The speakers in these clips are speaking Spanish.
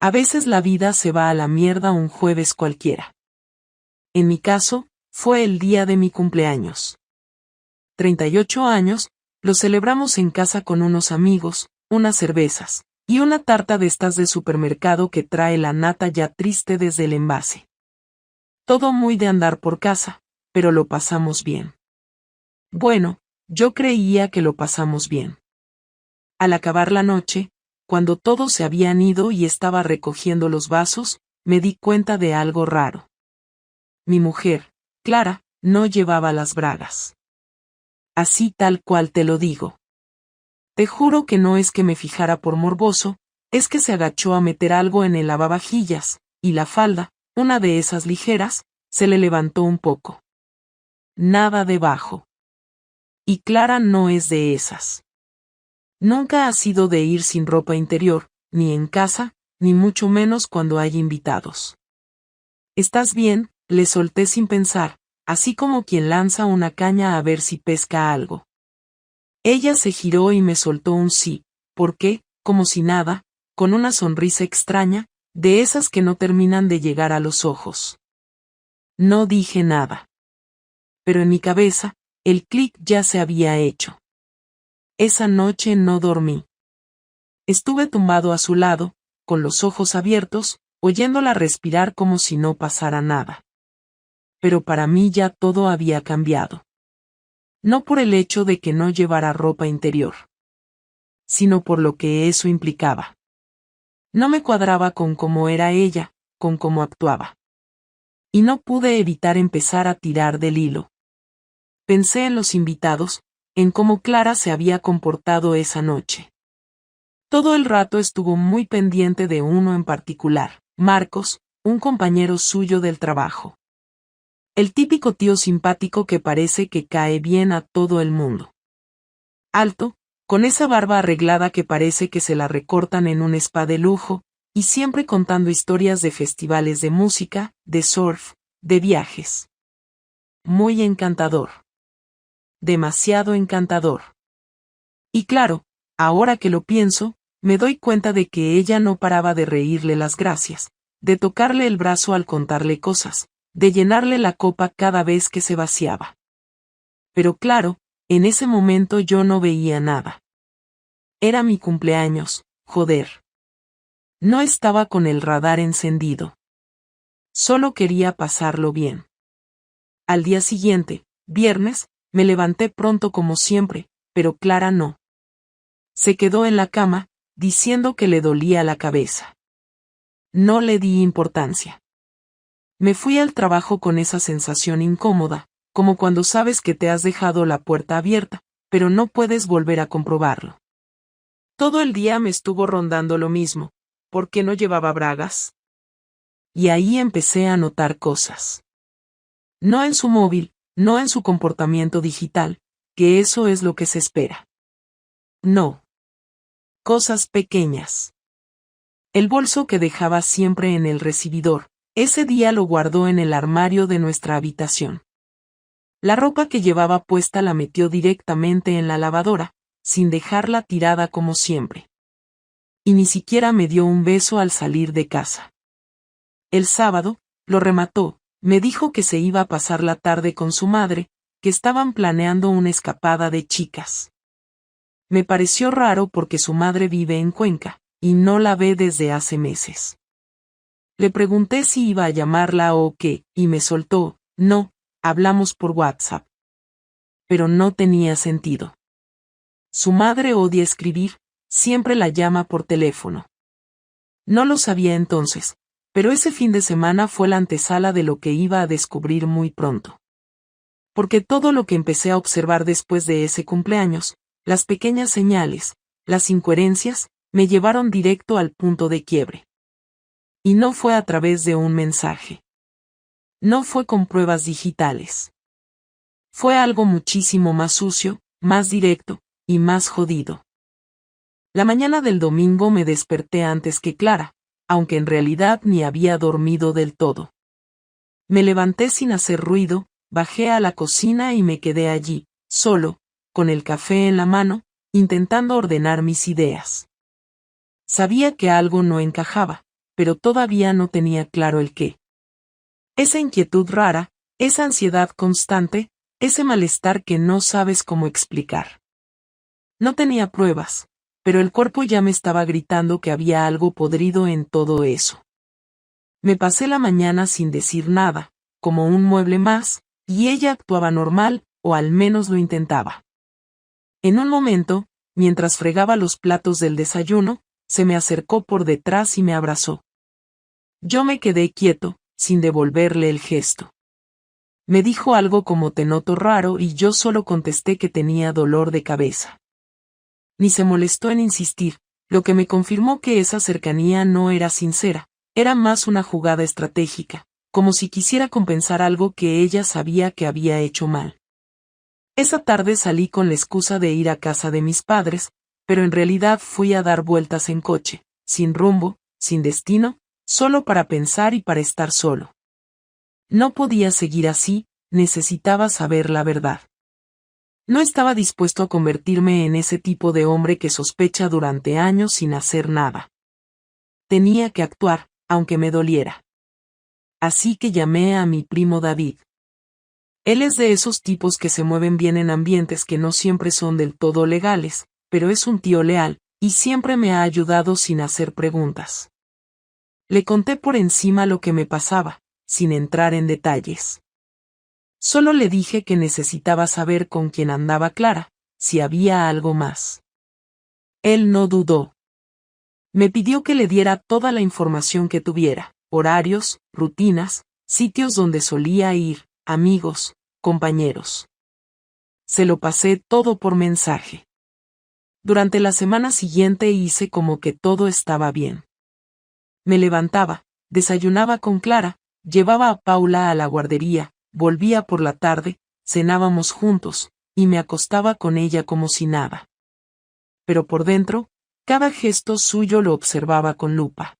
A veces la vida se va a la mierda un jueves cualquiera. En mi caso, fue el día de mi cumpleaños. 38 años, lo celebramos en casa con unos amigos, unas cervezas, y una tarta de estas de supermercado que trae la nata ya triste desde el envase. Todo muy de andar por casa, pero lo pasamos bien. Bueno, yo creía que lo pasamos bien. Al acabar la noche, cuando todos se habían ido y estaba recogiendo los vasos, me di cuenta de algo raro. Mi mujer, Clara, no llevaba las bragas. Así tal cual te lo digo. Te juro que no es que me fijara por morboso, es que se agachó a meter algo en el lavavajillas, y la falda, una de esas ligeras, se le levantó un poco. Nada debajo. Y Clara no es de esas. Nunca ha sido de ir sin ropa interior, ni en casa, ni mucho menos cuando hay invitados. ¿Estás bien?, le solté sin pensar, así como quien lanza una caña a ver si pesca algo. Ella se giró y me soltó un sí, porque, como si nada, con una sonrisa extraña, de esas que no terminan de llegar a los ojos. No dije nada. Pero en mi cabeza, el clic ya se había hecho. Esa noche no dormí. Estuve tumbado a su lado, con los ojos abiertos, oyéndola respirar como si no pasara nada. Pero para mí ya todo había cambiado. No por el hecho de que no llevara ropa interior, sino por lo que eso implicaba. No me cuadraba con cómo era ella, con cómo actuaba. Y no pude evitar empezar a tirar del hilo. Pensé en los invitados, en cómo Clara se había comportado esa noche. Todo el rato estuvo muy pendiente de uno en particular, Marcos, un compañero suyo del trabajo. El típico tío simpático que parece que cae bien a todo el mundo. Alto, con esa barba arreglada que parece que se la recortan en un spa de lujo, y siempre contando historias de festivales de música, de surf, de viajes. Muy encantador. Demasiado encantador. Y claro, ahora que lo pienso, me doy cuenta de que ella no paraba de reírle las gracias, de tocarle el brazo al contarle cosas, de llenarle la copa cada vez que se vaciaba. Pero claro, en ese momento yo no veía nada. Era mi cumpleaños, joder. No estaba con el radar encendido. Solo quería pasarlo bien. Al día siguiente, viernes, me levanté pronto como siempre, pero Clara no. Se quedó en la cama, diciendo que le dolía la cabeza. No le di importancia. Me fui al trabajo con esa sensación incómoda, como cuando sabes que te has dejado la puerta abierta, pero no puedes volver a comprobarlo. Todo el día me estuvo rondando lo mismo, ¿por qué no llevaba bragas? Y ahí empecé a notar cosas. No en su móvil, no en su comportamiento digital, que eso es lo que se espera. No. Cosas pequeñas. El bolso que dejaba siempre en el recibidor, ese día lo guardó en el armario de nuestra habitación. La ropa que llevaba puesta la metió directamente en la lavadora, sin dejarla tirada como siempre. Y ni siquiera me dio un beso al salir de casa. El sábado, lo remató, me dijo que se iba a pasar la tarde con su madre, que estaban planeando una escapada de chicas. Me pareció raro porque su madre vive en Cuenca, y no la ve desde hace meses. Le pregunté si iba a llamarla o qué, y me soltó, no, hablamos por WhatsApp. Pero no tenía sentido. Su madre odia escribir, siempre la llama por teléfono. No lo sabía entonces, pero ese fin de semana fue la antesala de lo que iba a descubrir muy pronto. Porque todo lo que empecé a observar después de ese cumpleaños, las pequeñas señales, las incoherencias, me llevaron directo al punto de quiebre. Y no fue a través de un mensaje. No fue con pruebas digitales. Fue algo muchísimo más sucio, más directo, y más jodido. La mañana del domingo me desperté antes que Clara, aunque en realidad ni había dormido del todo. Me levanté sin hacer ruido, bajé a la cocina y me quedé allí, solo, con el café en la mano, intentando ordenar mis ideas. Sabía que algo no encajaba, pero todavía no tenía claro el qué. Esa inquietud rara, esa ansiedad constante, ese malestar que no sabes cómo explicar. No tenía pruebas, pero el cuerpo ya me estaba gritando que había algo podrido en todo eso. Me pasé la mañana sin decir nada, como un mueble más, y ella actuaba normal, o al menos lo intentaba. En un momento, mientras fregaba los platos del desayuno, se me acercó por detrás y me abrazó. Yo me quedé quieto, sin devolverle el gesto. Me dijo algo como te noto raro y yo solo contesté que tenía dolor de cabeza. Ni se molestó en insistir, lo que me confirmó que esa cercanía no era sincera, era más una jugada estratégica, como si quisiera compensar algo que ella sabía que había hecho mal. Esa tarde salí con la excusa de ir a casa de mis padres, pero en realidad fui a dar vueltas en coche, sin rumbo, sin destino, solo para pensar y para estar solo. No podía seguir así, necesitaba saber la verdad. No estaba dispuesto a convertirme en ese tipo de hombre que sospecha durante años sin hacer nada. Tenía que actuar, aunque me doliera. Así que llamé a mi primo David. Él es de esos tipos que se mueven bien en ambientes que no siempre son del todo legales, pero es un tío leal, y siempre me ha ayudado sin hacer preguntas. Le conté por encima lo que me pasaba, sin entrar en detalles. Solo le dije que necesitaba saber con quién andaba Clara, si había algo más. Él no dudó. Me pidió que le diera toda la información que tuviera, horarios, rutinas, sitios donde solía ir, amigos, compañeros. Se lo pasé todo por mensaje. Durante la semana siguiente hice como que todo estaba bien. Me levantaba, desayunaba con Clara, llevaba a Paula a la guardería, volvía por la tarde, cenábamos juntos, y me acostaba con ella como si nada. Pero por dentro, cada gesto suyo lo observaba con lupa.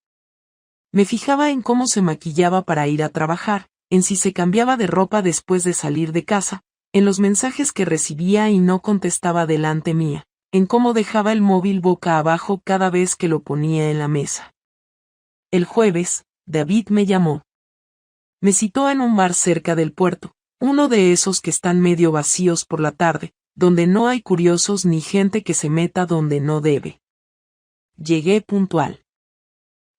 Me fijaba en cómo se maquillaba para ir a trabajar, en si se cambiaba de ropa después de salir de casa, en los mensajes que recibía y no contestaba delante mía, en cómo dejaba el móvil boca abajo cada vez que lo ponía en la mesa. El jueves, David me llamó. Me citó en un bar cerca del puerto, uno de esos que están medio vacíos por la tarde, donde no hay curiosos ni gente que se meta donde no debe. Llegué puntual.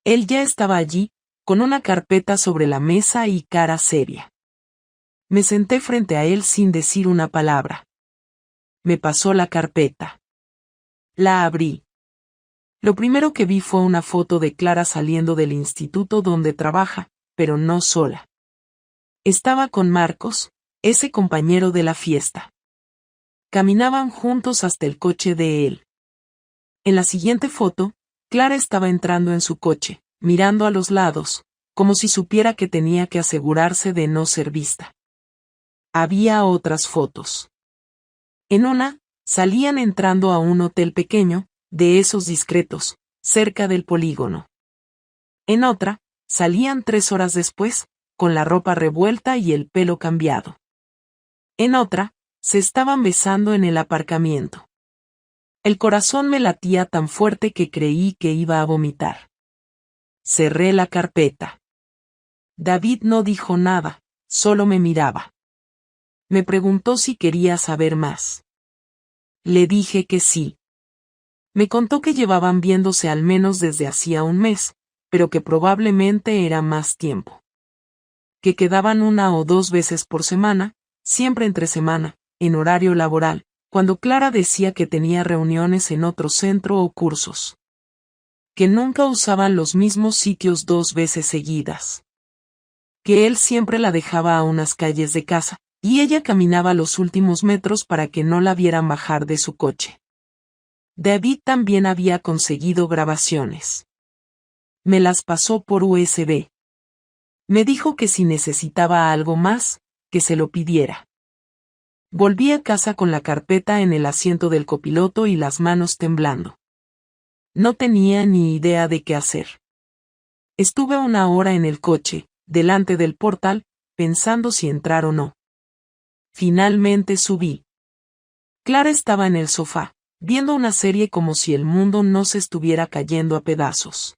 Él ya estaba allí, con una carpeta sobre la mesa y cara seria. Me senté frente a él sin decir una palabra. Me pasó la carpeta. La abrí. Lo primero que vi fue una foto de Clara saliendo del instituto donde trabaja, pero no sola. Estaba con Marcos, ese compañero de la fiesta. Caminaban juntos hasta el coche de él. En la siguiente foto, Clara estaba entrando en su coche, mirando a los lados, como si supiera que tenía que asegurarse de no ser vista. Había otras fotos. En una, salían entrando a un hotel pequeño, de esos discretos, cerca del polígono. En otra, salían 3 horas después, con la ropa revuelta y el pelo cambiado. En otra, se estaban besando en el aparcamiento. El corazón me latía tan fuerte que creí que iba a vomitar. Cerré la carpeta. David no dijo nada, solo me miraba. Me preguntó si quería saber más. Le dije que sí. Me contó que llevaban viéndose al menos desde hacía un mes, pero que probablemente era más tiempo. Que quedaban 1 o 2 veces por semana, siempre entre semana, en horario laboral, cuando Clara decía que tenía reuniones en otro centro o cursos. Que nunca usaban los mismos sitios 2 veces seguidas. Que él siempre la dejaba a unas calles de casa, y ella caminaba los últimos metros para que no la vieran bajar de su coche. David también había conseguido grabaciones. Me las pasó por USB. Me dijo que si necesitaba algo más, que se lo pidiera. Volví a casa con la carpeta en el asiento del copiloto y las manos temblando. No tenía ni idea de qué hacer. Estuve 1 hora en el coche, delante del portal, pensando si entrar o no. Finalmente subí. Clara estaba en el sofá, viendo una serie como si el mundo no se estuviera cayendo a pedazos.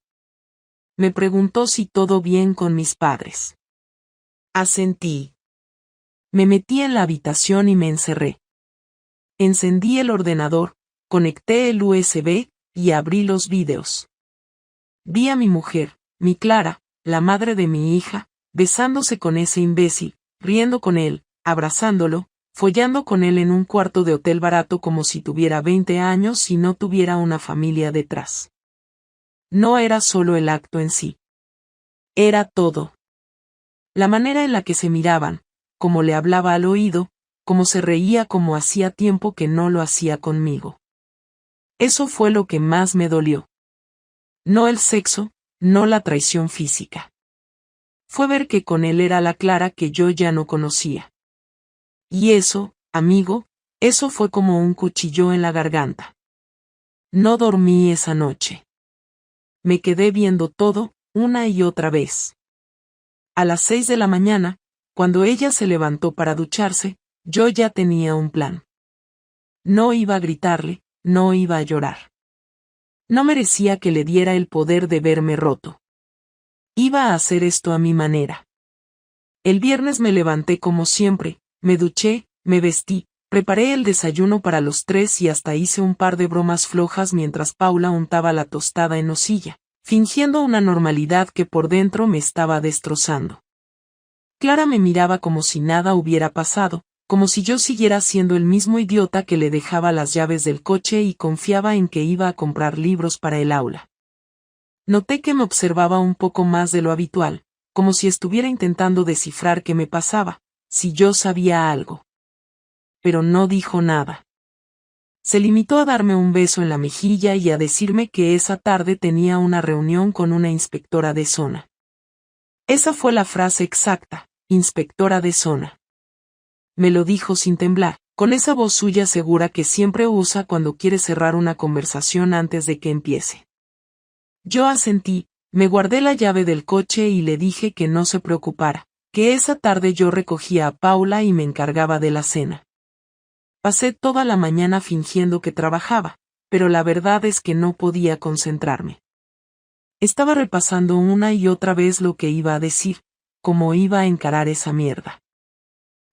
Me preguntó si todo bien con mis padres. Asentí. Me metí en la habitación y me encerré. Encendí el ordenador, conecté el USB y abrí los vídeos. Vi a mi mujer, mi Clara, la madre de mi hija, besándose con ese imbécil, riendo con él, abrazándolo, follando con él en un cuarto de hotel barato como si tuviera 20 años y no tuviera una familia detrás. No era solo el acto en sí. Era todo. La manera en la que se miraban, cómo le hablaba al oído, cómo se reía como hacía tiempo que no lo hacía conmigo. Eso fue lo que más me dolió. No el sexo, no la traición física. Fue ver que con él era la Clara que yo ya no conocía. Y eso, amigo, eso fue como un cuchillo en la garganta. No dormí esa noche. Me quedé viendo todo, una y otra vez. A las 6 de la mañana, cuando ella se levantó para ducharse, yo ya tenía un plan. No iba a gritarle, no iba a llorar. No merecía que le diera el poder de verme roto. Iba a hacer esto a mi manera. El viernes me levanté como siempre, me duché, me vestí, preparé el desayuno para los 3 y hasta hice un par de bromas flojas mientras Paula untaba la tostada en hojilla, fingiendo una normalidad que por dentro me estaba destrozando. Clara me miraba como si nada hubiera pasado, como si yo siguiera siendo el mismo idiota que le dejaba las llaves del coche y confiaba en que iba a comprar libros para el aula. Noté que me observaba un poco más de lo habitual, como si estuviera intentando descifrar qué me pasaba, si yo sabía algo. Pero no dijo nada. Se limitó a darme un beso en la mejilla y a decirme que esa tarde tenía una reunión con una inspectora de zona. Esa fue la frase exacta, inspectora de zona. Me lo dijo sin temblar, con esa voz suya segura que siempre usa cuando quiere cerrar una conversación antes de que empiece. Yo asentí, me guardé la llave del coche y le dije que no se preocupara, que esa tarde yo recogía a Paula y me encargaba de la cena. Pasé toda la mañana fingiendo que trabajaba, pero la verdad es que no podía concentrarme. Estaba repasando una y otra vez lo que iba a decir, cómo iba a encarar esa mierda.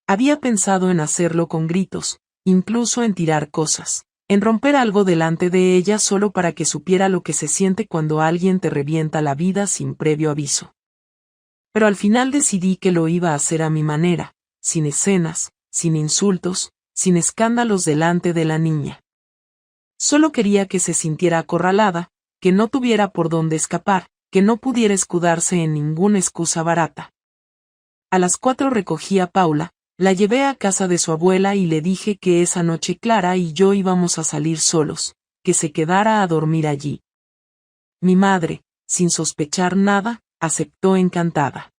Había pensado en hacerlo con gritos, incluso en tirar cosas, en romper algo delante de ella solo para que supiera lo que se siente cuando alguien te revienta la vida sin previo aviso. Pero al final decidí que lo iba a hacer a mi manera, sin escenas, sin insultos, sin escándalos delante de la niña. Solo quería que se sintiera acorralada, que no tuviera por dónde escapar, que no pudiera escudarse en ninguna excusa barata. A las 4 recogí a Paula, la llevé a casa de su abuela y le dije que esa noche Clara y yo íbamos a salir solos, que se quedara a dormir allí. Mi madre, sin sospechar nada, aceptó encantada.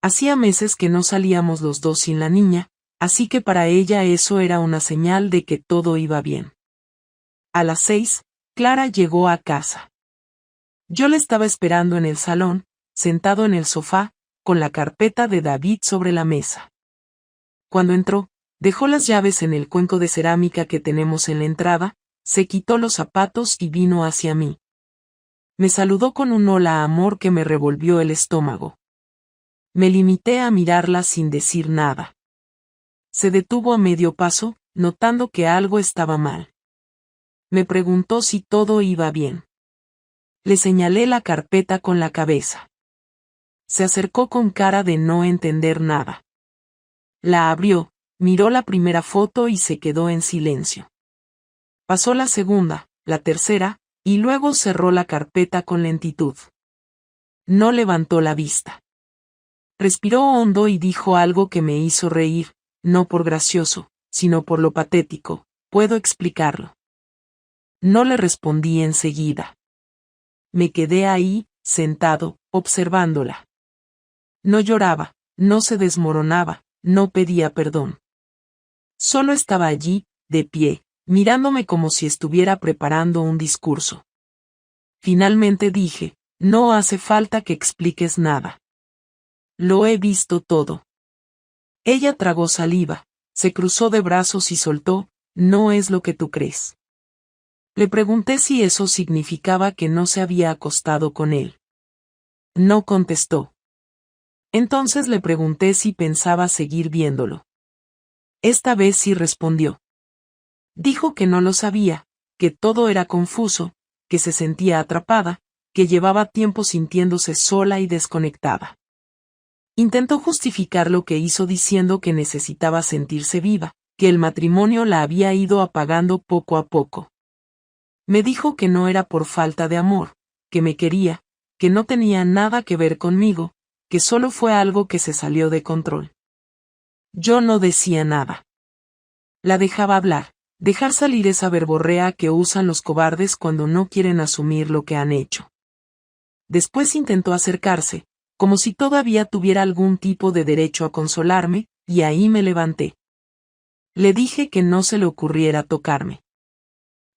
Hacía meses que no salíamos los dos sin la niña, así que para ella eso era una señal de que todo iba bien. A las 6, Clara llegó a casa. Yo la estaba esperando en el salón, sentado en el sofá, con la carpeta de David sobre la mesa. Cuando entró, dejó las llaves en el cuenco de cerámica que tenemos en la entrada, se quitó los zapatos y vino hacia mí. Me saludó con un hola amor que me revolvió el estómago. Me limité a mirarla sin decir nada. Se detuvo a medio paso, notando que algo estaba mal. Me preguntó si todo iba bien. Le señalé la carpeta con la cabeza. Se acercó con cara de no entender nada. La abrió, miró la primera foto y se quedó en silencio. Pasó la segunda, la tercera, y luego cerró la carpeta con lentitud. No levantó la vista. Respiró hondo y dijo algo que me hizo reír, no por gracioso, sino por lo patético, puedo explicarlo. No le respondí enseguida. Me quedé ahí, sentado, observándola. No lloraba, no se desmoronaba, no pedía perdón. Solo estaba allí, de pie, mirándome como si estuviera preparando un discurso. Finalmente dije, no hace falta que expliques nada. Lo he visto todo. Ella tragó saliva, se cruzó de brazos y soltó, no es lo que tú crees. Le pregunté si eso significaba que no se había acostado con él. No contestó. Entonces le pregunté si pensaba seguir viéndolo. Esta vez sí respondió. Dijo que no lo sabía, que todo era confuso, que se sentía atrapada, que llevaba tiempo sintiéndose sola y desconectada. Intentó justificar lo que hizo diciendo que necesitaba sentirse viva, que el matrimonio la había ido apagando poco a poco. Me dijo que no era por falta de amor, que me quería, que no tenía nada que ver conmigo, que solo fue algo que se salió de control. Yo no decía nada. La dejaba hablar, dejar salir esa verborrea que usan los cobardes cuando no quieren asumir lo que han hecho. Después intentó acercarse, como si todavía tuviera algún tipo de derecho a consolarme, y ahí me levanté. Le dije que no se le ocurriera tocarme.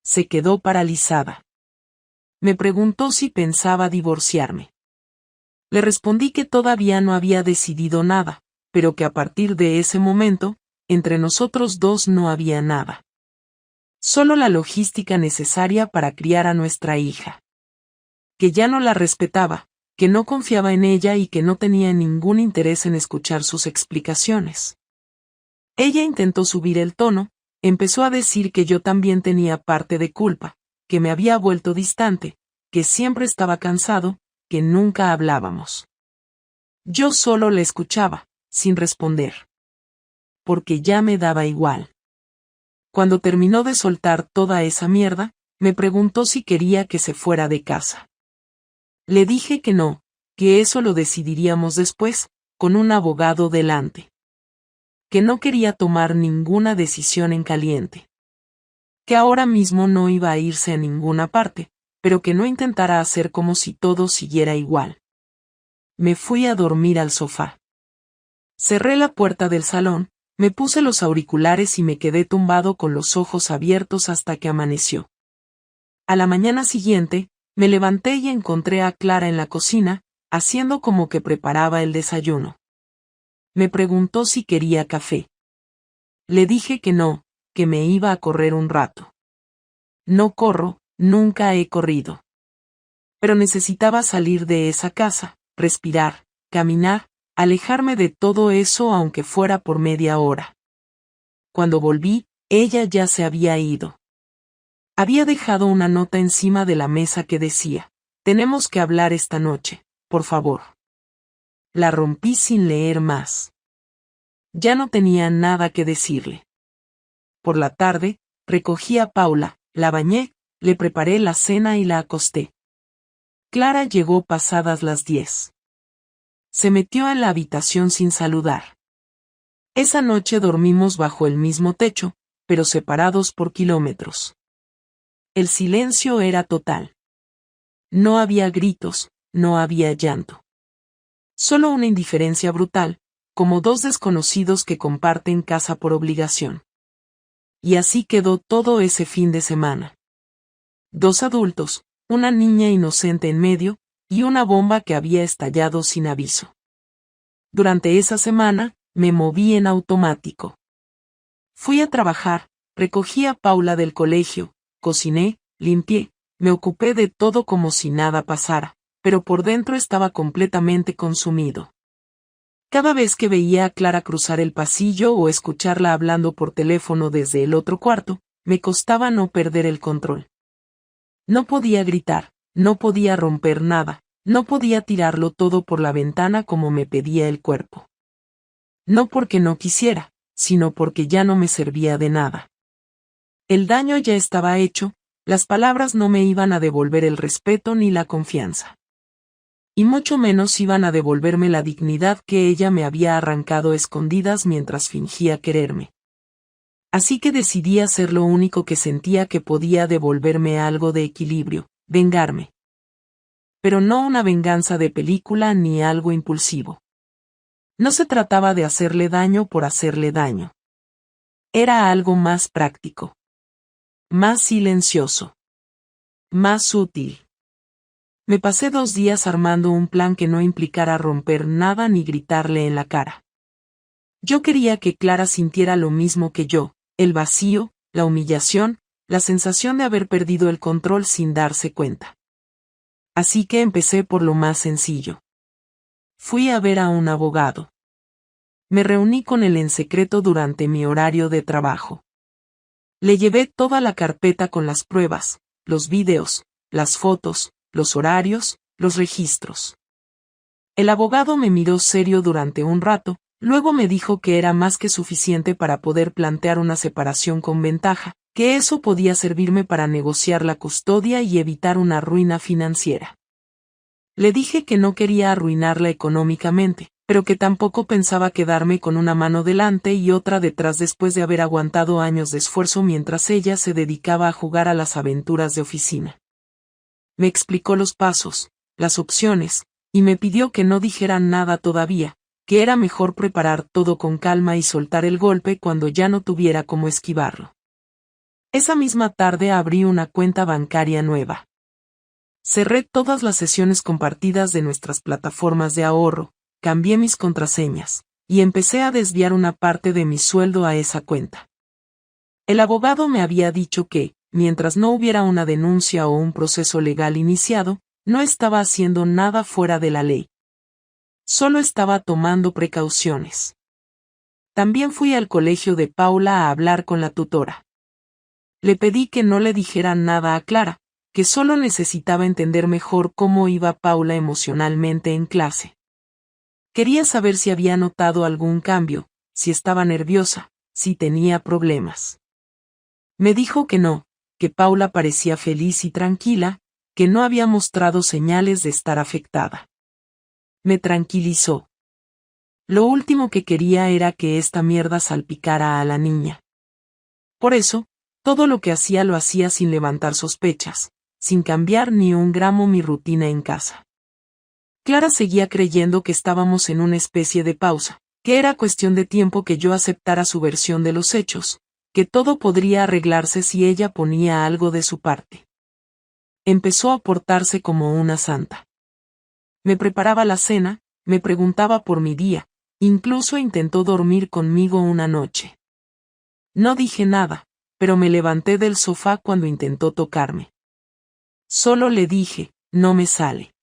Se quedó paralizada. Me preguntó si pensaba divorciarme. Le respondí que todavía no había decidido nada, pero que a partir de ese momento, entre nosotros dos no había nada. Solo la logística necesaria para criar a nuestra hija. Que ya no la respetaba, que no confiaba en ella y que no tenía ningún interés en escuchar sus explicaciones. Ella intentó subir el tono, empezó a decir que yo también tenía parte de culpa, que me había vuelto distante, que siempre estaba cansado, que nunca hablábamos. Yo solo la escuchaba, sin responder. Porque ya me daba igual. Cuando terminó de soltar toda esa mierda, me preguntó si quería que se fuera de casa. Le dije que no, que eso lo decidiríamos después, con un abogado delante. Que no quería tomar ninguna decisión en caliente. Que ahora mismo no iba a irse a ninguna parte, pero que no intentara hacer como si todo siguiera igual. Me fui a dormir al sofá. Cerré la puerta del salón, me puse los auriculares y me quedé tumbado con los ojos abiertos hasta que amaneció. A la mañana siguiente, me levanté y encontré a Clara en la cocina, haciendo como que preparaba el desayuno. Me preguntó si quería café. Le dije que no, que me iba a correr un rato. No corro, nunca he corrido. Pero necesitaba salir de esa casa, respirar, caminar, alejarme de todo eso aunque fuera por media hora. Cuando volví, ella ya se había ido. Había dejado una nota encima de la mesa que decía: tenemos que hablar esta noche, por favor. La rompí sin leer más. Ya no tenía nada que decirle. Por la tarde, recogí a Paula, la bañé, le preparé la cena y la acosté. Clara llegó pasadas las 10. Se metió en la habitación sin saludar. Esa noche dormimos bajo el mismo techo, pero separados por kilómetros. El silencio era total. No había gritos, no había llanto. Solo una indiferencia brutal, como dos desconocidos que comparten casa por obligación. Y así quedó todo ese fin de semana. 2 adultos, una niña inocente en medio, y una bomba que había estallado sin aviso. Durante esa semana, me moví en automático. Fui a trabajar, recogí a Paula del colegio, cociné, limpié, me ocupé de todo como si nada pasara, pero por dentro estaba completamente consumido. Cada vez que veía a Clara cruzar el pasillo o escucharla hablando por teléfono desde el otro cuarto, me costaba no perder el control. No podía gritar, no podía romper nada, no podía tirarlo todo por la ventana como me pedía el cuerpo. No porque no quisiera, sino porque ya no me servía de nada. El daño ya estaba hecho, las palabras no me iban a devolver el respeto ni la confianza. Y mucho menos iban a devolverme la dignidad que ella me había arrancado escondidas mientras fingía quererme. Así que decidí hacer lo único que sentía que podía devolverme algo de equilibrio: vengarme. Pero no una venganza de película ni algo impulsivo. No se trataba de hacerle daño por hacerle daño. Era algo más práctico. Más silencioso. Más sutil. Me pasé 2 días armando un plan que no implicara romper nada ni gritarle en la cara. Yo quería que Clara sintiera lo mismo que yo: el vacío, la humillación, la sensación de haber perdido el control sin darse cuenta. Así que empecé por lo más sencillo. Fui a ver a un abogado. Me reuní con él en secreto durante mi horario de trabajo. Le llevé toda la carpeta con las pruebas, los videos, las fotos, los horarios, los registros. El abogado me miró serio durante un rato, luego me dijo que era más que suficiente para poder plantear una separación con ventaja, que eso podía servirme para negociar la custodia y evitar una ruina financiera. Le dije que no quería arruinarla económicamente, pero que tampoco pensaba quedarme con una mano delante y otra detrás después de haber aguantado años de esfuerzo mientras ella se dedicaba a jugar a las aventuras de oficina. Me explicó los pasos, las opciones, y me pidió que no dijera nada todavía, que era mejor preparar todo con calma y soltar el golpe cuando ya no tuviera cómo esquivarlo. Esa misma tarde abrí una cuenta bancaria nueva. Cerré todas las sesiones compartidas de nuestras plataformas de ahorro, cambié mis contraseñas, y empecé a desviar una parte de mi sueldo a esa cuenta. El abogado me había dicho que, mientras no hubiera una denuncia o un proceso legal iniciado, no estaba haciendo nada fuera de la ley. Solo estaba tomando precauciones. También fui al colegio de Paula a hablar con la tutora. Le pedí que no le dijera nada a Clara, que solo necesitaba entender mejor cómo iba Paula emocionalmente en clase. Quería saber si había notado algún cambio, si estaba nerviosa, si tenía problemas. Me dijo que no, que Paula parecía feliz y tranquila, que no había mostrado señales de estar afectada. Me tranquilizó. Lo último que quería era que esta mierda salpicara a la niña. Por eso, todo lo que hacía lo hacía sin levantar sospechas, sin cambiar ni un gramo mi rutina en casa. Clara seguía creyendo que estábamos en una especie de pausa, que era cuestión de tiempo que yo aceptara su versión de los hechos, que todo podría arreglarse si ella ponía algo de su parte. Empezó a portarse como una santa. Me preparaba la cena, me preguntaba por mi día, incluso intentó dormir conmigo una noche. No dije nada, pero me levanté del sofá cuando intentó tocarme. Solo le dije, no me sale.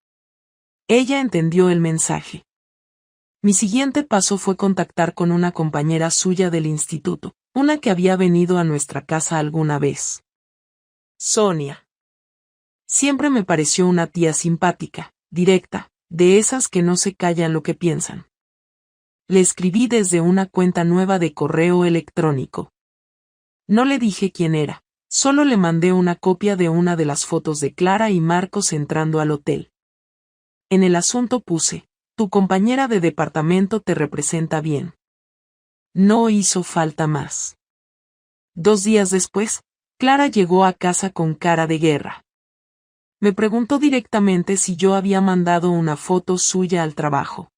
Ella entendió el mensaje. Mi siguiente paso fue contactar con una compañera suya del instituto, una que había venido a nuestra casa alguna vez. Sonia. Siempre me pareció una tía simpática, directa, de esas que no se callan lo que piensan. Le escribí desde una cuenta nueva de correo electrónico. No le dije quién era, solo le mandé una copia de una de las fotos de Clara y Marcos entrando al hotel. En el asunto puse, tu compañera de departamento te representa bien. No hizo falta más. 2 días después, Clara llegó a casa con cara de guerra. Me preguntó directamente si yo había mandado una foto suya al trabajo.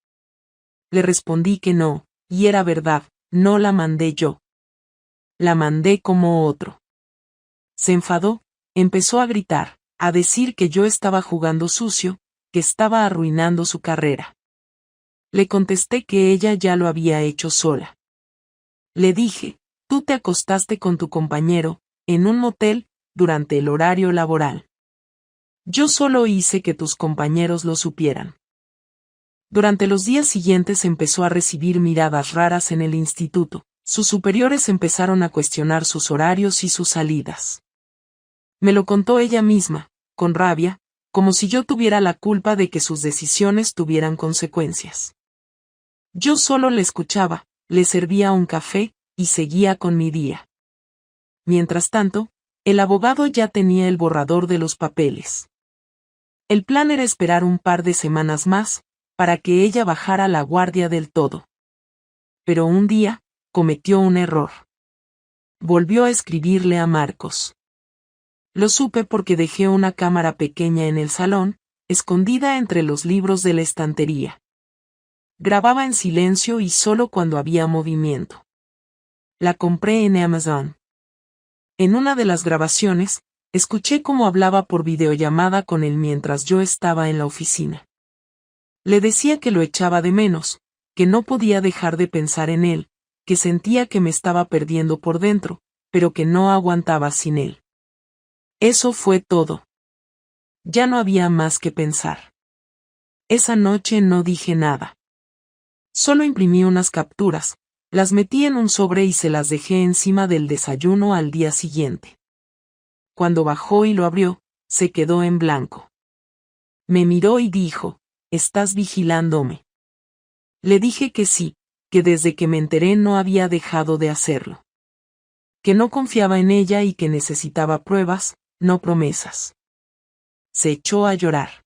Le respondí que no, y era verdad, no la mandé yo. La mandé como otro. Se enfadó, empezó a gritar, a decir que yo estaba jugando sucio, que estaba arruinando su carrera. Le contesté que ella ya lo había hecho sola. Le dije, tú te acostaste con tu compañero, en un motel, durante el horario laboral. Yo solo hice que tus compañeros lo supieran. Durante los días siguientes empezó a recibir miradas raras en el instituto. Sus superiores empezaron a cuestionar sus horarios y sus salidas. Me lo contó ella misma, con rabia, como si yo tuviera la culpa de que sus decisiones tuvieran consecuencias. Yo solo le escuchaba, le servía un café, y seguía con mi día. Mientras tanto, el abogado ya tenía el borrador de los papeles. El plan era esperar un par de semanas más, para que ella bajara la guardia del todo. Pero un día, cometió un error. Volvió a escribirle a Marcos. Lo supe porque dejé una cámara pequeña en el salón, escondida entre los libros de la estantería. Grababa en silencio y solo cuando había movimiento. La compré en Amazon. En una de las grabaciones, escuché cómo hablaba por videollamada con él mientras yo estaba en la oficina. Le decía que lo echaba de menos, que no podía dejar de pensar en él, que sentía que me estaba perdiendo por dentro, pero que no aguantaba sin él. Eso fue todo. Ya no había más que pensar. Esa noche no dije nada. Solo imprimí unas capturas, las metí en un sobre y se las dejé encima del desayuno al día siguiente. Cuando bajó y lo abrió, se quedó en blanco. Me miró y dijo, ¿estás vigilándome? Le dije que sí, que desde que me enteré no había dejado de hacerlo. Que no confiaba en ella y que necesitaba pruebas, no promesas. Se echó a llorar.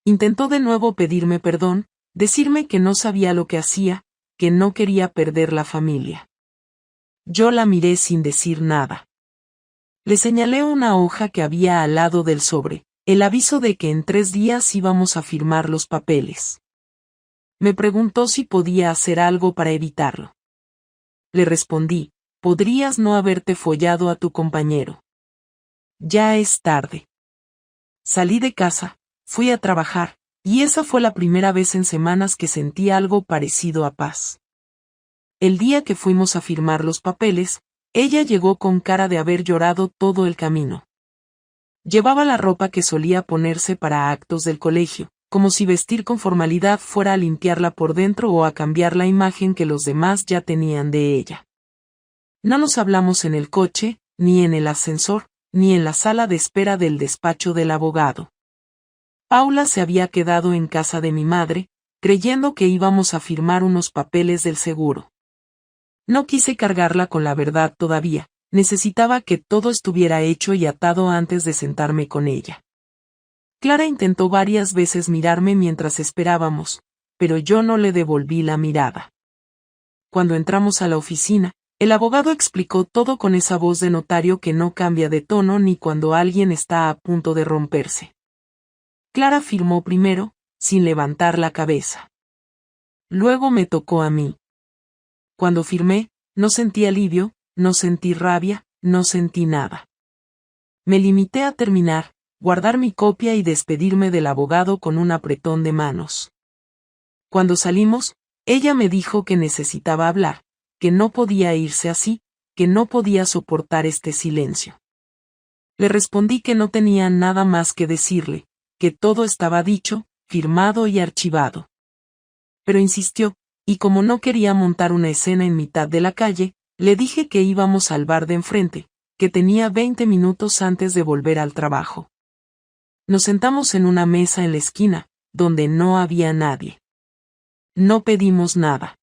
Intentó de nuevo pedirme perdón, decirme que no sabía lo que hacía, que no quería perder la familia. Yo la miré sin decir nada. Le señalé una hoja que había al lado del sobre, el aviso de que en 3 días íbamos a firmar los papeles. Me preguntó si podía hacer algo para evitarlo. Le respondí, podrías no haberte follado a tu compañero. Ya es tarde. Salí de casa, fui a trabajar, y esa fue la primera vez en semanas que sentí algo parecido a paz. El día que fuimos a firmar los papeles, ella llegó con cara de haber llorado todo el camino. Llevaba la ropa que solía ponerse para actos del colegio, como si vestir con formalidad fuera a limpiarla por dentro o a cambiar la imagen que los demás ya tenían de ella. No nos hablamos en el coche, ni en el ascensor, ni en la sala de espera del despacho del abogado. Paula se había quedado en casa de mi madre, creyendo que íbamos a firmar unos papeles del seguro. No quise cargarla con la verdad todavía, necesitaba que todo estuviera hecho y atado antes de sentarme con ella. Clara intentó varias veces mirarme mientras esperábamos, pero yo no le devolví la mirada. Cuando entramos a la oficina, el abogado explicó todo con esa voz de notario que no cambia de tono ni cuando alguien está a punto de romperse. Clara firmó primero, sin levantar la cabeza. Luego me tocó a mí. Cuando firmé, no sentí alivio, no sentí rabia, no sentí nada. Me limité a terminar, guardar mi copia y despedirme del abogado con un apretón de manos. Cuando salimos, ella me dijo que necesitaba hablar, que no podía irse así, que no podía soportar este silencio. Le respondí que no tenía nada más que decirle, que todo estaba dicho, firmado y archivado. Pero insistió, y como no quería montar una escena en mitad de la calle, le dije que íbamos al bar de enfrente, que tenía 20 minutos antes de volver al trabajo. Nos sentamos en una mesa en la esquina, donde no había nadie. No pedimos nada.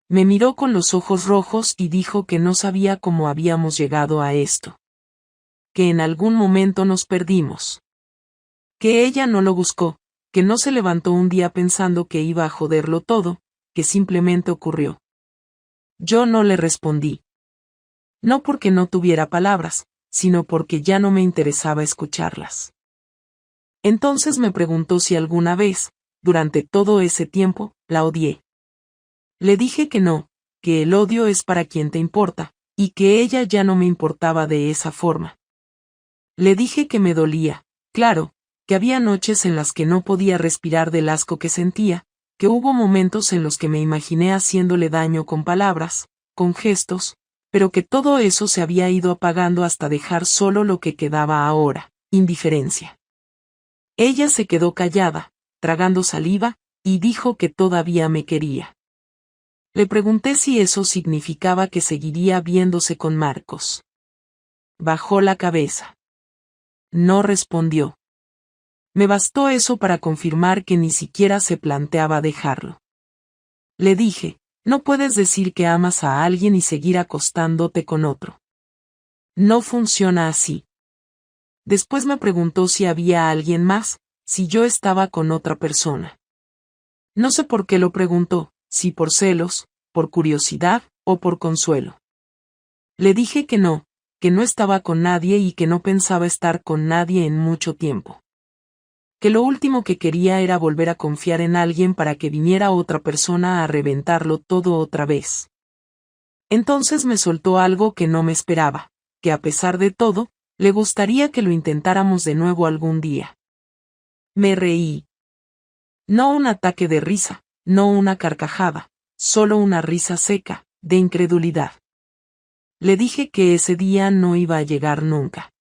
Me miró con los ojos rojos y dijo que no sabía cómo habíamos llegado a esto. Que en algún momento nos perdimos. Que ella no lo buscó, que no se levantó un día pensando que iba a joderlo todo, que simplemente ocurrió. Yo no le respondí. No porque no tuviera palabras, sino porque ya no me interesaba escucharlas. Entonces me preguntó si alguna vez, durante todo ese tiempo, la odié. Le dije que no, que el odio es para quien te importa, y que ella ya no me importaba de esa forma. Le dije que me dolía, claro, que había noches en las que no podía respirar del asco que sentía, que hubo momentos en los que me imaginé haciéndole daño con palabras, con gestos, pero que todo eso se había ido apagando hasta dejar solo lo que quedaba ahora, indiferencia. Ella se quedó callada, tragando saliva, y dijo que todavía me quería. Le pregunté si eso significaba que seguiría viéndose con Marcos. Bajó la cabeza. No respondió. Me bastó eso para confirmar que ni siquiera se planteaba dejarlo. Le dije, no puedes decir que amas a alguien y seguir acostándote con otro. No funciona así. Después me preguntó si había alguien más, si yo estaba con otra persona. No sé por qué lo preguntó, si por celos, por curiosidad, o por consuelo. Le dije que no estaba con nadie y que no pensaba estar con nadie en mucho tiempo. Que lo último que quería era volver a confiar en alguien para que viniera otra persona a reventarlo todo otra vez. Entonces me soltó algo que no me esperaba, que a pesar de todo, le gustaría que lo intentáramos de nuevo algún día. Me reí. No un ataque de risa, no una carcajada, solo una risa seca, de incredulidad. Le dije que ese día no iba a llegar nunca.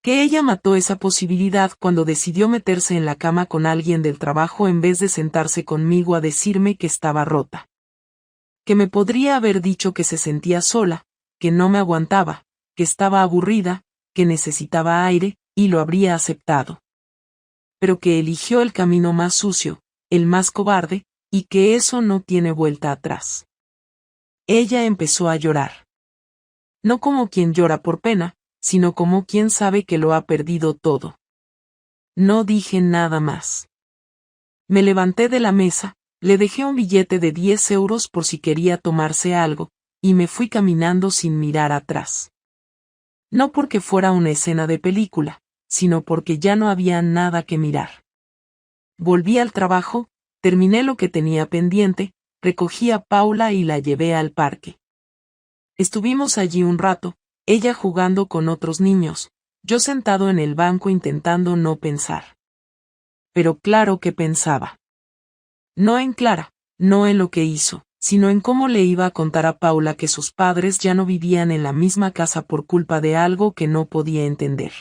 Que ella mató esa posibilidad cuando decidió meterse en la cama con alguien del trabajo en vez de sentarse conmigo a decirme que estaba rota. Que me podría haber dicho que se sentía sola, que no me aguantaba, que estaba aburrida, que necesitaba aire, y lo habría aceptado. Pero que eligió el camino más sucio, el más cobarde, y que eso no tiene vuelta atrás. Ella empezó a llorar. No como quien llora por pena, sino como quien sabe que lo ha perdido todo. No dije nada más. Me levanté de la mesa, le dejé un billete de 10 euros por si quería tomarse algo, y me fui caminando sin mirar atrás. No porque fuera una escena de película, sino porque ya no había nada que mirar. Volví al trabajo, terminé lo que tenía pendiente, recogí a Paula y la llevé al parque. Estuvimos allí un rato, ella jugando con otros niños, yo sentado en el banco intentando no pensar. Pero claro que pensaba. No en Clara, no en lo que hizo, sino en cómo le iba a contar a Paula que sus padres ya no vivían en la misma casa por culpa de algo que no podía entender.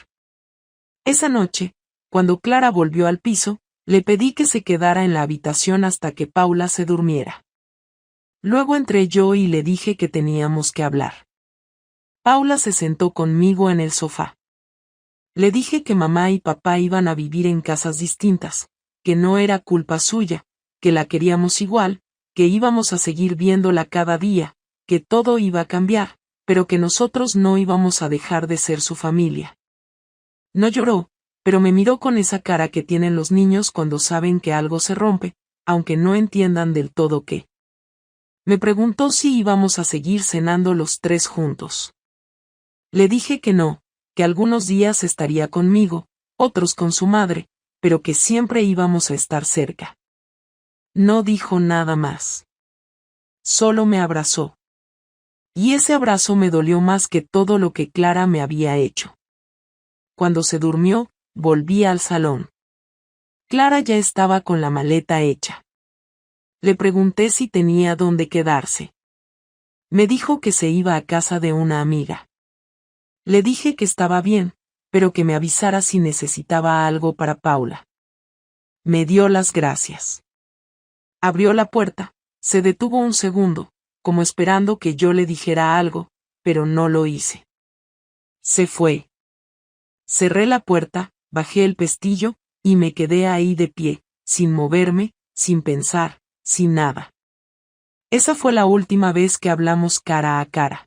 Esa noche, cuando Clara volvió al piso, le pedí que se quedara en la habitación hasta que Paula se durmiera. Luego entré yo y le dije que teníamos que hablar. Paula se sentó conmigo en el sofá. Le dije que mamá y papá iban a vivir en casas distintas, que no era culpa suya, que la queríamos igual, que íbamos a seguir viéndola cada día, que todo iba a cambiar, pero que nosotros no íbamos a dejar de ser su familia. No lloró, pero me miró con esa cara que tienen los niños cuando saben que algo se rompe, aunque no entiendan del todo qué. Me preguntó si íbamos a seguir cenando los tres juntos. Le dije que no, que algunos días estaría conmigo, otros con su madre, pero que siempre íbamos a estar cerca. No dijo nada más. Solo me abrazó. Y ese abrazo me dolió más que todo lo que Clara me había hecho. Cuando se durmió, volví al salón. Clara ya estaba con la maleta hecha. Le pregunté si tenía dónde quedarse. Me dijo que se iba a casa de una amiga. Le dije que estaba bien, pero que me avisara si necesitaba algo para Paula. Me dio las gracias. Abrió la puerta, se detuvo un segundo, como esperando que yo le dijera algo, pero no lo hice. Se fue. Cerré la puerta, bajé el pestillo, y me quedé ahí de pie, sin moverme, sin pensar, sin nada. Esa fue la última vez que hablamos cara a cara.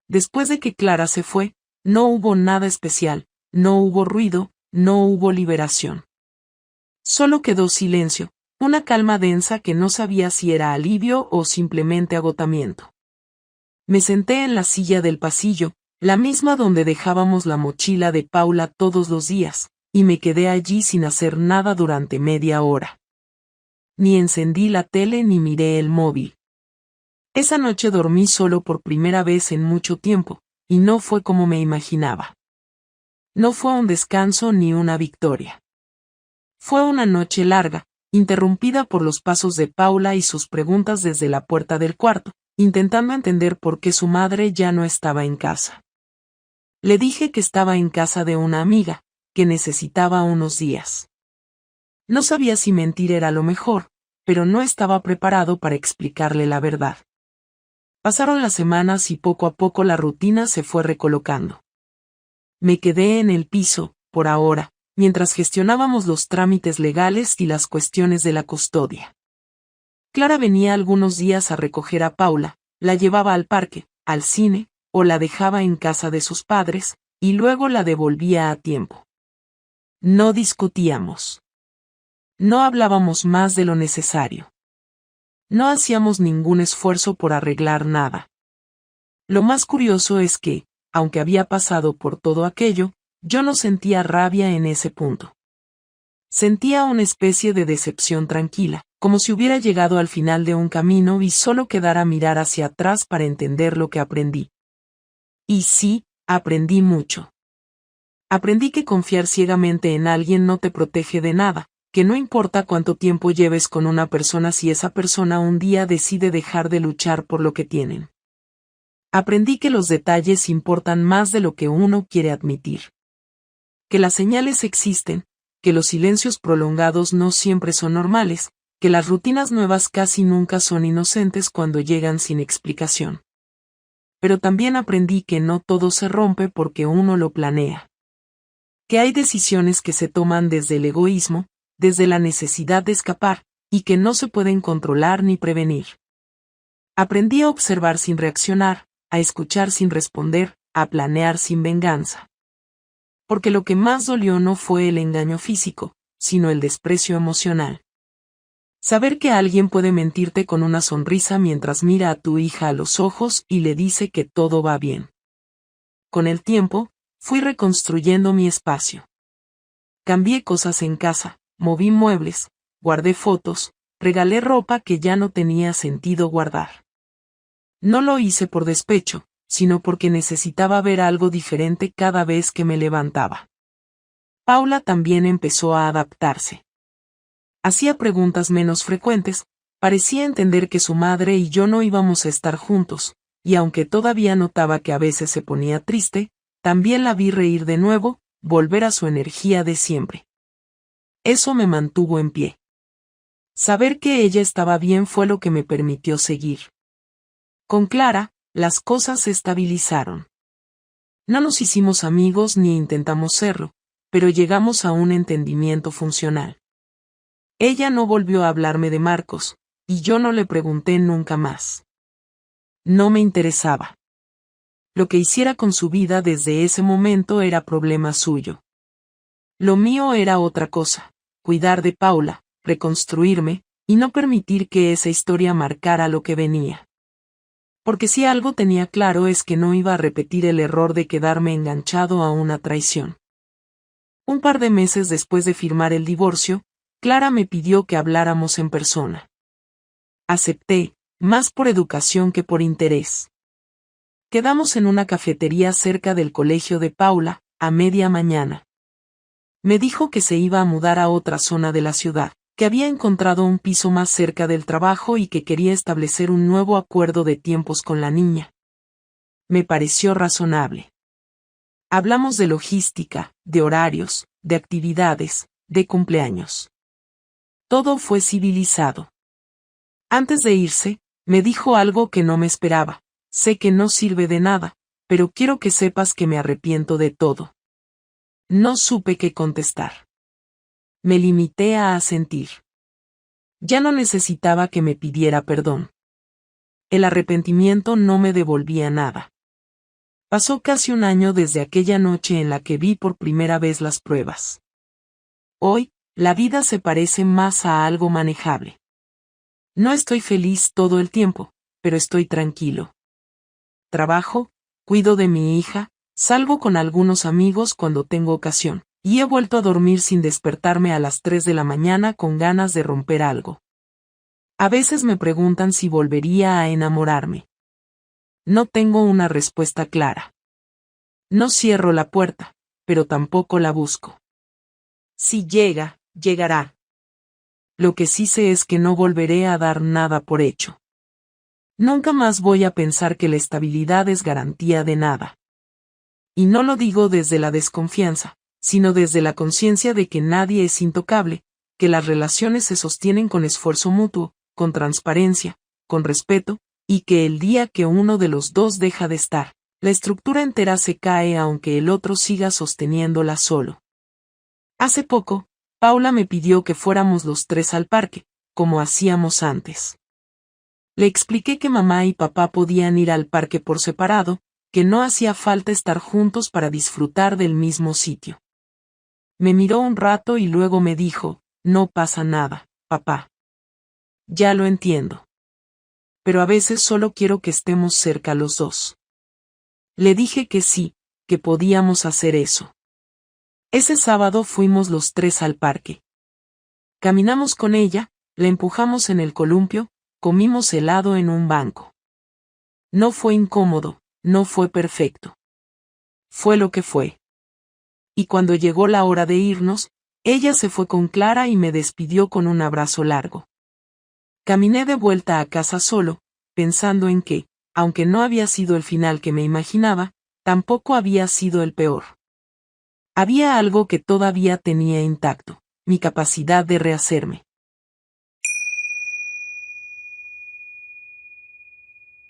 Después de que Clara se fue, no hubo nada especial, no hubo ruido, no hubo liberación. Solo quedó silencio, una calma densa que no sabía si era alivio o simplemente agotamiento. Me senté en la silla del pasillo, la misma donde dejábamos la mochila de Paula todos los días, y me quedé allí sin hacer nada durante media hora. Ni encendí la tele ni miré el móvil. Esa noche dormí solo por primera vez en mucho tiempo, y no fue como me imaginaba. No fue un descanso ni una victoria. Fue una noche larga, interrumpida por los pasos de Paula y sus preguntas desde la puerta del cuarto, intentando entender por qué su madre ya no estaba en casa. Le dije que estaba en casa de una amiga, que necesitaba unos días. No sabía si mentir era lo mejor, pero no estaba preparado para explicarle la verdad. Pasaron las semanas y poco a poco la rutina se fue recolocando. Me quedé en el piso, por ahora, mientras gestionábamos los trámites legales y las cuestiones de la custodia. Clara venía algunos días a recoger a Paula, la llevaba al parque, al cine, o la dejaba en casa de sus padres, y luego la devolvía a tiempo. No discutíamos. No hablábamos más de lo necesario. No hacíamos ningún esfuerzo por arreglar nada. Lo más curioso es que, aunque había pasado por todo aquello, yo no sentía rabia en ese punto. Sentía una especie de decepción tranquila, como si hubiera llegado al final de un camino y solo quedara mirar hacia atrás para entender lo que aprendí. Y sí, aprendí mucho. Aprendí que confiar ciegamente en alguien no te protege de nada, que no importa cuánto tiempo lleves con una persona si esa persona un día decide dejar de luchar por lo que tienen. Aprendí que los detalles importan más de lo que uno quiere admitir. que las señales existen, que los silencios prolongados no siempre son normales, que las rutinas nuevas casi nunca son inocentes cuando llegan sin explicación. Pero también aprendí que no todo se rompe porque uno lo planea. Que hay decisiones que se toman desde el egoísmo, desde la necesidad de escapar, y que no se pueden controlar ni prevenir. Aprendí a observar sin reaccionar, a escuchar sin responder, a planear sin venganza. Porque lo que más dolió no fue el engaño físico, sino el desprecio emocional. Saber que alguien puede mentirte con una sonrisa mientras mira a tu hija a los ojos y le dice que todo va bien. Con el tiempo, fui reconstruyendo mi espacio. Cambié cosas en casa, moví muebles, guardé fotos, regalé ropa que ya no tenía sentido guardar. No lo hice por despecho, sino porque necesitaba ver algo diferente cada vez que me levantaba. Paula también empezó a adaptarse. Hacía preguntas menos frecuentes, parecía entender que su madre y yo no íbamos a estar juntos, y aunque todavía notaba que a veces se ponía triste, también la vi reír de nuevo, volver a su energía de siempre. Eso me mantuvo en pie. Saber que ella estaba bien fue lo que me permitió seguir. Con Clara, las cosas se estabilizaron. No nos hicimos amigos ni intentamos serlo, pero llegamos a un entendimiento funcional. Ella no volvió a hablarme de Marcos, y yo no le pregunté nunca más. No me interesaba. Lo que hiciera con su vida desde ese momento era problema suyo. Lo mío era otra cosa, cuidar de Paula, reconstruirme, y no permitir que esa historia marcara lo que venía. Porque si algo tenía claro es que no iba a repetir el error de quedarme enganchado a una traición. Un par de meses después de firmar el divorcio, Clara me pidió que habláramos en persona. Acepté, más por educación que por interés. Quedamos en una cafetería cerca del colegio de Paula, a media mañana. Me dijo que se iba a mudar a otra zona de la ciudad, que había encontrado un piso más cerca del trabajo y que quería establecer un nuevo acuerdo de tiempos con la niña. Me pareció razonable. Hablamos de logística, de horarios, de actividades, de cumpleaños. Todo fue civilizado. Antes de irse, me dijo algo que no me esperaba. Sé que no sirve de nada, pero quiero que sepas que me arrepiento de todo. No supe qué contestar. Me limité a asentir. Ya no necesitaba que me pidiera perdón. El arrepentimiento no me devolvía nada. Pasó casi un año desde aquella noche en la que vi por primera vez las pruebas. Hoy, la vida se parece más a algo manejable. No estoy feliz todo el tiempo, pero estoy tranquilo. Trabajo, cuido de mi hija, salgo con algunos amigos cuando tengo ocasión, y he vuelto a dormir sin despertarme a las 3 de la mañana con ganas de romper algo. A veces me preguntan si volvería a enamorarme. No tengo una respuesta clara. No cierro la puerta, pero tampoco la busco. Si llega, llegará. Lo que sí sé es que no volveré a dar nada por hecho. Nunca más voy a pensar que la estabilidad es garantía de nada. Y no lo digo desde la desconfianza, sino desde la conciencia de que nadie es intocable, que las relaciones se sostienen con esfuerzo mutuo, con transparencia, con respeto, y que el día que uno de los dos deja de estar, la estructura entera se cae aunque el otro siga sosteniéndola solo. Hace poco, Paula me pidió que fuéramos los tres al parque, como hacíamos antes. Le expliqué que mamá y papá podían ir al parque por separado, que no hacía falta estar juntos para disfrutar del mismo sitio. Me miró un rato y luego me dijo, no pasa nada, papá. Ya lo entiendo. Pero a veces solo quiero que estemos cerca los dos. Le dije que sí, que podíamos hacer eso. Ese sábado fuimos los tres al parque. Caminamos con ella, la empujamos en el columpio, comimos helado en un banco. No fue incómodo, no fue perfecto. Fue lo que fue. Y cuando llegó la hora de irnos, ella se fue con Clara y me despidió con un abrazo largo. Caminé de vuelta a casa solo, pensando en que, aunque no había sido el final que me imaginaba, tampoco había sido el peor. Había algo que todavía tenía intacto, mi capacidad de rehacerme.